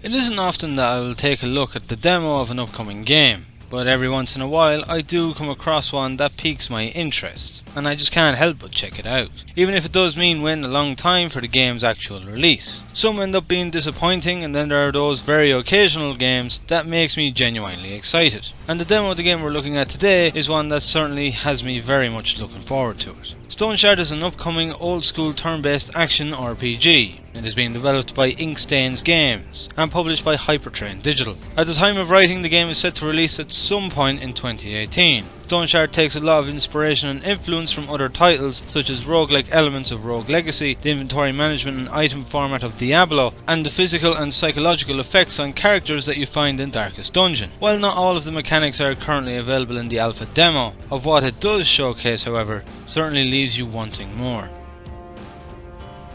It isn't often that I will take a look at the demo of an upcoming game, but every once in a while I do come across one that piques my interest, and I just can't help but check it out, even if it does mean waiting a long time for the game's actual release. Some end up being disappointing, and then there are those very occasional games that makes me genuinely excited. And the demo of the game we're looking at today is one that certainly has me very much looking forward to it. Stoneshard is an upcoming old school turn-based action RPG. It is being developed by Inkstains Games and published by Hypertrain Digital. At the time of writing, the game is set to release at some point in 2018. Stoneshard takes a lot of inspiration and influence from other titles such as roguelike elements of Rogue Legacy, the inventory management and item format of Diablo, and the physical and psychological effects on characters that you find in Darkest Dungeon. While not all of the mechanics are currently available in the alpha demo, of what it does showcase, however, certainly leaves you wanting more.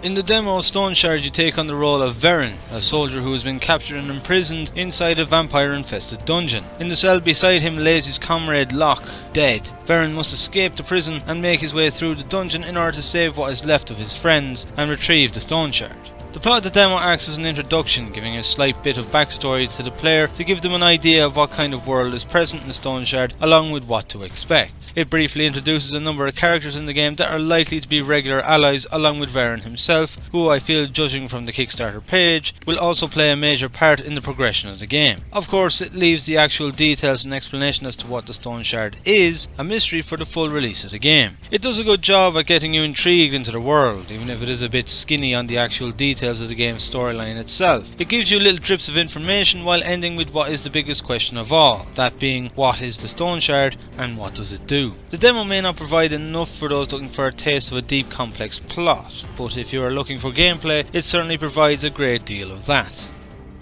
In the demo of Stoneshard, you take on the role of Veren, a soldier who has been captured and imprisoned inside a vampire-infested dungeon. In the cell beside him lays his comrade Locke, dead. Veren must escape the prison and make his way through the dungeon in order to save what is left of his friends and retrieve the Stoneshard. The plot of the demo acts as an introduction, giving a slight bit of backstory to the player to give them an idea of what kind of world is present in the Stoneshard, along with what to expect. It briefly introduces a number of characters in the game that are likely to be regular allies, along with Veren himself, who I feel, judging from the Kickstarter page, will also play a major part in the progression of the game. Of course, it leaves the actual details and explanation as to what the Stoneshard is a mystery for the full release of the game. It does a good job at getting you intrigued into the world, even if it is a bit skinny on the actual details of the game's storyline itself. It gives you little drips of information while ending with what is the biggest question of all, that being, what is the Stoneshard and what does it do? The demo may not provide enough for those looking for a taste of a deep, complex plot, but if you are looking for gameplay, it certainly provides a great deal of that.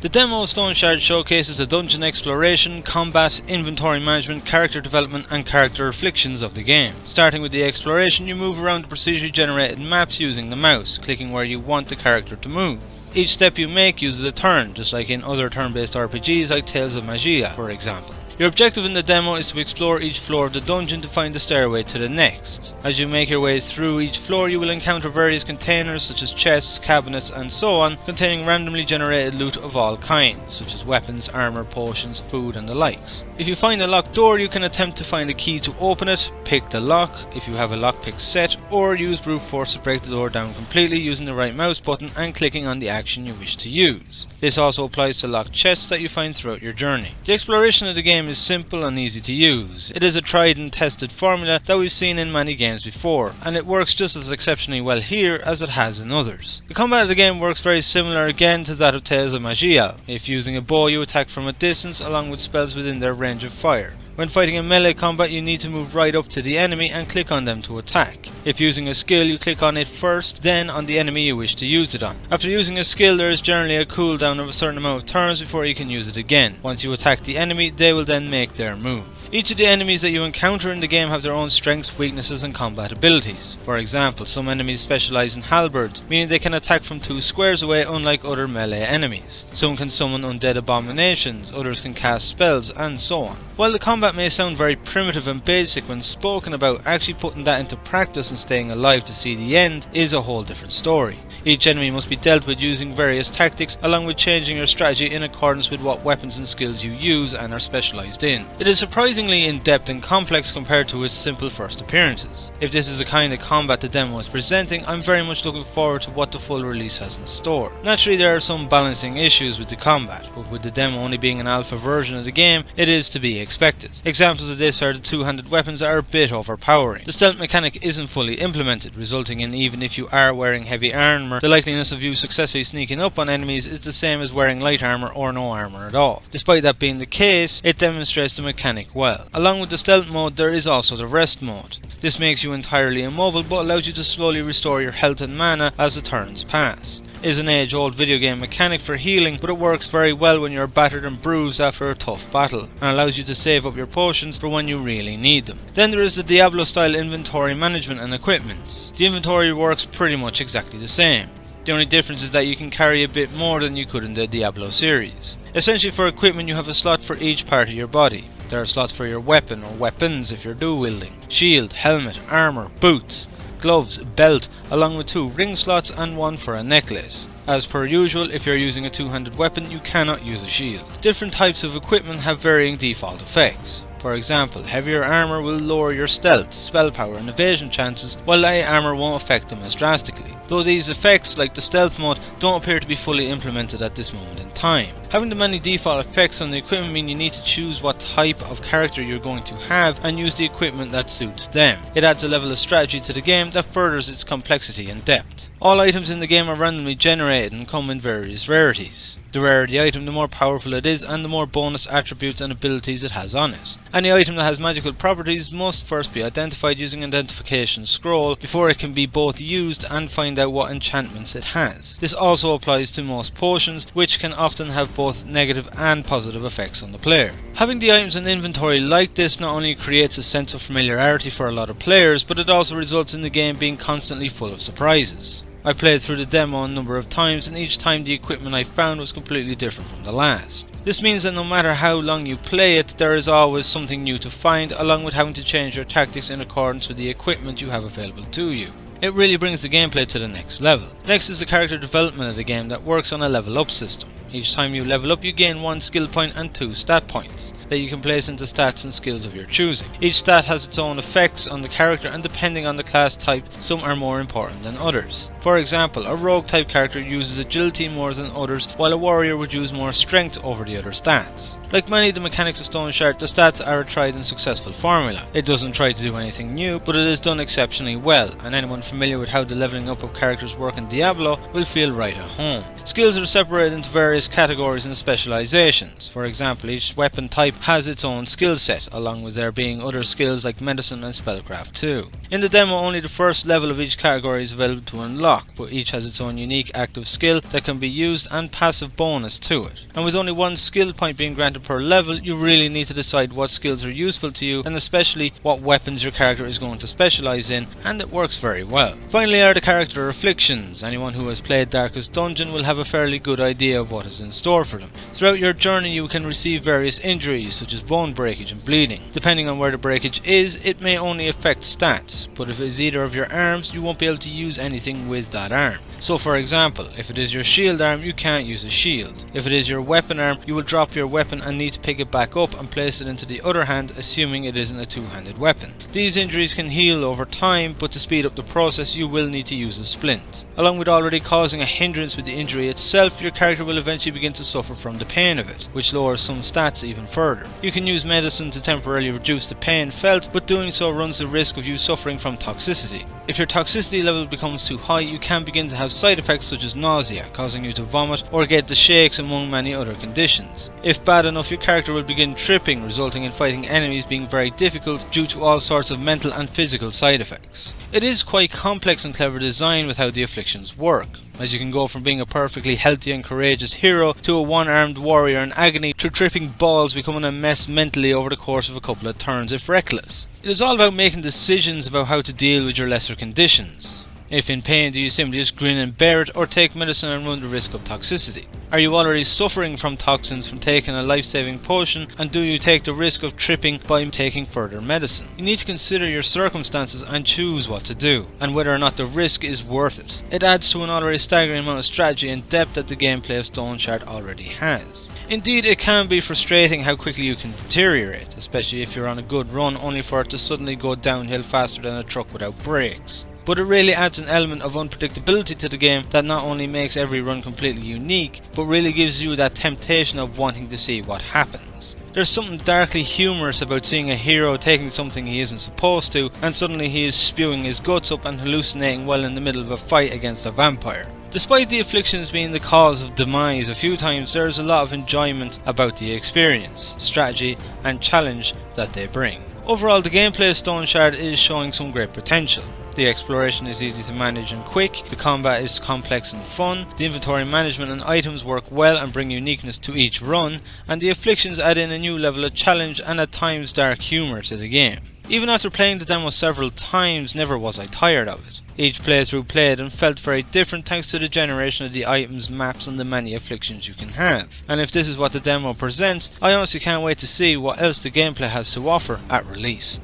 The demo of Stoneshard showcases the dungeon exploration, combat, inventory management, character development and character afflictions of the game. Starting with the exploration, you move around the procedurally generated maps using the mouse, clicking where you want the character to move. Each step you make uses a turn, just like in other turn-based RPGs like Tales of Maj'Eyal, for example. Your objective in the demo is to explore each floor of the dungeon to find the stairway to the next. As you make your ways through each floor, you will encounter various containers such as chests, cabinets and so on, containing randomly generated loot of all kinds, such as weapons, armor, potions, food and the likes. If you find a locked door, you can attempt to find a key to open it, pick the lock if you have a lockpick set, or use brute force to break the door down completely using the right mouse button and clicking on the action you wish to use. This also applies to locked chests that you find throughout your journey. The exploration of the game is simple and easy to use. It is a tried and tested formula that we've seen in many games before, and it works just as exceptionally well here as it has in others. The combat of the game works very similar again to that of Tales of Maj'Eyal. If using a bow, you attack from a distance along with spells within their range of fire. When fighting in melee combat, you need to move right up to the enemy and click on them to attack. If using a skill, you click on it first, then on the enemy you wish to use it on. After using a skill, there is generally a cooldown of a certain amount of turns before you can use it again. Once you attack the enemy, they will then make their move. Each of the enemies that you encounter in the game have their own strengths, weaknesses and combat abilities. For example, some enemies specialise in halberds, meaning they can attack from 2 squares away unlike other melee enemies. Some can summon undead abominations, others can cast spells and so on. While the combat may sound very primitive and basic when spoken about, actually putting that into practice and staying alive to see the end is a whole different story. Each enemy must be dealt with using various tactics, along with changing your strategy in accordance with what weapons and skills you use and are specialised in. It is surprisingly in-depth and complex compared to its simple first appearances. If this is the kind of combat the demo is presenting, I'm very much looking forward to what the full release has in store. Naturally, there are some balancing issues with the combat, but with the demo only being an alpha version of the game, it is to be expected. Examples of this are the two-handed weapons that are a bit overpowering. The stealth mechanic isn't fully implemented, resulting in, even if you are wearing heavy armour, the likeliness of you successfully sneaking up on enemies is the same as wearing light armour or no armour at all. Despite that being the case, it demonstrates the mechanic well. Along with the stealth mode, there is also the rest mode. This makes you entirely immobile but allows you to slowly restore your health and mana as the turns pass. It is an age-old video game mechanic for healing, but it works very well when you are battered and bruised after a tough battle, and allows you to save up your potions for when you really need them. Then there is the Diablo style inventory management and equipment. The inventory works pretty much exactly the same. The only difference is that you can carry a bit more than you could in the Diablo series. Essentially, for equipment you have a slot for each part of your body. There are slots for your weapon or weapons if you're dual wielding, shield, helmet, armour, boots, gloves, belt, along with 2 ring slots and 1 for a necklace. As per usual, if you're using a two-handed weapon, you cannot use a shield. Different types of equipment have varying default effects. For example, heavier armor will lower your stealth, spell power and evasion chances, while light armor won't affect them as drastically. Though these effects, like the stealth mode, don't appear to be fully implemented at this moment in time. Having the many default effects on the equipment mean you need to choose what type of character you're going to have and use the equipment that suits them. It adds a level of strategy to the game that furthers its complexity and depth. All items in the game are randomly generated and come in various rarities. The rarer the item, the more powerful it is and the more bonus attributes and abilities it has on it. Any item that has magical properties must first be identified using an identification scroll before it can be both used and find out what enchantments it has. This also applies to most potions, which can often have both negative and positive effects on the player. Having the items in inventory like this not only creates a sense of familiarity for a lot of players, but it also results in the game being constantly full of surprises. I played through the demo a number of times and each time the equipment I found was completely different from the last. This means that no matter how long you play it, there is always something new to find, along with having to change your tactics in accordance with the equipment you have available to you. It really brings the gameplay to the next level. Next is the character development of the game that works on a level up system. Each time you level up you gain 1 skill point and 2 stat points that you can place into stats and skills of your choosing. Each stat has its own effects on the character and depending on the class type, some are more important than others. For example, a rogue type character uses agility more than others, while a warrior would use more strength over the other stats. Like many of the mechanics of Stoneshard, the stats are a tried and successful formula. It doesn't try to do anything new, but it is done exceptionally well, and anyone familiar with how the leveling up of characters work in Diablo will feel right at home. Skills are separated into various categories and specializations. For example, each weapon type has its own skill set, along with there being other skills like medicine and spellcraft too. In the demo, only the first level of each category is available to unlock, but each has its own unique active skill that can be used and passive bonus to it. And with only 1 skill point being granted per level, you really need to decide what skills are useful to you and especially what weapons your character is going to specialize in, and it works very well. Finally are the character afflictions. Anyone who has played Darkest Dungeon will have a fairly good idea of what is in store for them. Throughout your journey you can receive various injuries such as bone breakage and bleeding. Depending on where the breakage is, it may only affect stats, but if it is either of your arms, you won't be able to use anything with that arm. So for example, if it is your shield arm, you can't use a shield. If it is your weapon arm, you will drop your weapon and need to pick it back up and place it into the other hand, assuming it isn't a two-handed weapon. These injuries can heal over time, but to speed up the process you will need to use a splint. Along with already causing a hindrance with the injury itself, your character will eventually begin to suffer from the pain of it, which lowers some stats even further. You can use medicine to temporarily reduce the pain felt, but doing so runs the risk of you suffering from toxicity. If your toxicity level becomes too high, you can begin to have side effects such as nausea, causing you to vomit or get the shakes among many other conditions. If bad enough, your character will begin tripping, resulting in fighting enemies being very difficult due to all sorts of mental and physical side effects. It is quite complex and clever design with how the afflictions work, as you can go from being a perfectly healthy and courageous hero to a one-armed warrior in agony to tripping balls becoming a mess mentally over the course of a couple of turns if reckless. It is all about making decisions about how to deal with your lesser conditions. If in pain, do you simply just grin and bear it, or take medicine and run the risk of toxicity? Are you already suffering from toxins from taking a life-saving potion, and do you take the risk of tripping by taking further medicine? You need to consider your circumstances and choose what to do, and whether or not the risk is worth it. It adds to an already staggering amount of strategy and depth that the gameplay of Stoneshard already has. Indeed, it can be frustrating how quickly you can deteriorate, especially if you're on a good run only for it to suddenly go downhill faster than a truck without brakes. But it really adds an element of unpredictability to the game that not only makes every run completely unique, but really gives you that temptation of wanting to see what happens. There's something darkly humorous about seeing a hero taking something he isn't supposed to, and suddenly he is spewing his guts up and hallucinating while in the middle of a fight against a vampire. Despite the afflictions being the cause of demise a few times, there is a lot of enjoyment about the experience, strategy and challenge that they bring. Overall, the gameplay of Stoneshard is showing some great potential. The exploration is easy to manage and quick, the combat is complex and fun, the inventory management and items work well and bring uniqueness to each run, and the afflictions add in a new level of challenge and at times dark humour to the game. Even after playing the demo several times, never was I tired of it. Each playthrough played and felt very different thanks to the generation of the items, maps and the many afflictions you can have. And if this is what the demo presents, I honestly can't wait to see what else the gameplay has to offer at release.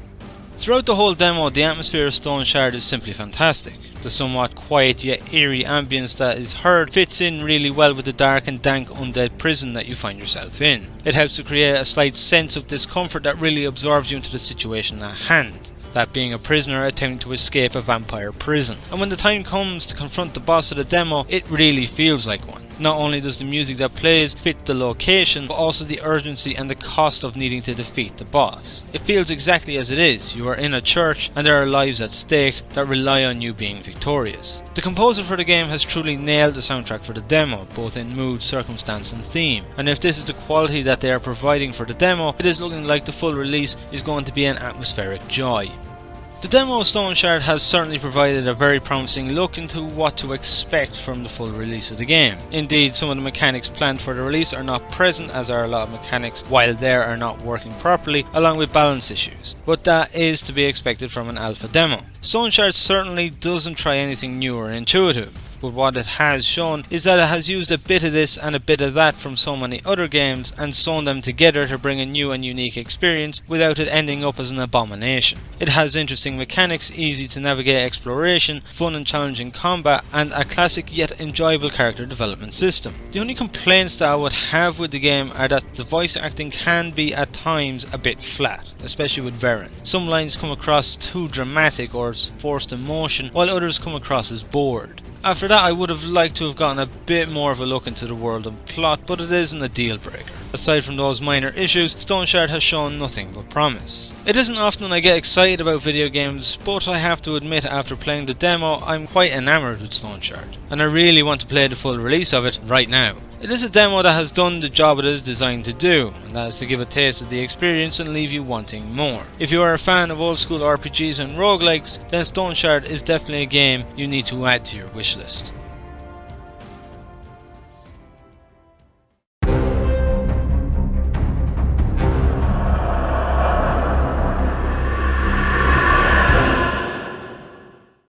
Throughout the whole demo, the atmosphere of Stoneshard is simply fantastic. The somewhat quiet yet eerie ambience that is heard fits in really well with the dark and dank undead prison that you find yourself in. It helps to create a slight sense of discomfort that really absorbs you into the situation at hand. That being a prisoner attempting to escape a vampire prison. And when the time comes to confront the boss of the demo, it really feels like one. Not only does the music that plays fit the location, but also the urgency and the cost of needing to defeat the boss. It feels exactly as it is. You are in a church and there are lives at stake that rely on you being victorious. The composer for the game has truly nailed the soundtrack for the demo, both in mood, circumstance and theme. And if this is the quality that they are providing for the demo, it is looking like the full release is going to be an atmospheric joy. The demo of Stoneshard has certainly provided a very promising look into what to expect from the full release of the game. Indeed, some of the mechanics planned for the release are not present, as are a lot of mechanics while there are not working properly, along with balance issues. But that is to be expected from an alpha demo. Stoneshard certainly doesn't try anything new or intuitive. But what it has shown is that it has used a bit of this and a bit of that from so many other games and sewn them together to bring a new and unique experience without it ending up as an abomination. It has interesting mechanics, easy to navigate exploration, fun and challenging combat, and a classic yet enjoyable character development system. The only complaints that I would have with the game are that the voice acting can be at times a bit flat, especially with Varen. Some lines come across too dramatic or forced emotion, while others come across as bored. After that, I would have liked to have gotten a bit more of a look into the world and plot, but it isn't a deal breaker. Aside from those minor issues, Stoneshard has shown nothing but promise. It isn't often I get excited about video games, but I have to admit after playing the demo, I'm quite enamoured with Stoneshard, and I really want to play the full release of it right now. It is a demo that has done the job it is designed to do, and that is to give a taste of the experience and leave you wanting more. If you are a fan of old school RPGs and roguelikes, then Stoneshard is definitely a game you need to add to your wishlist.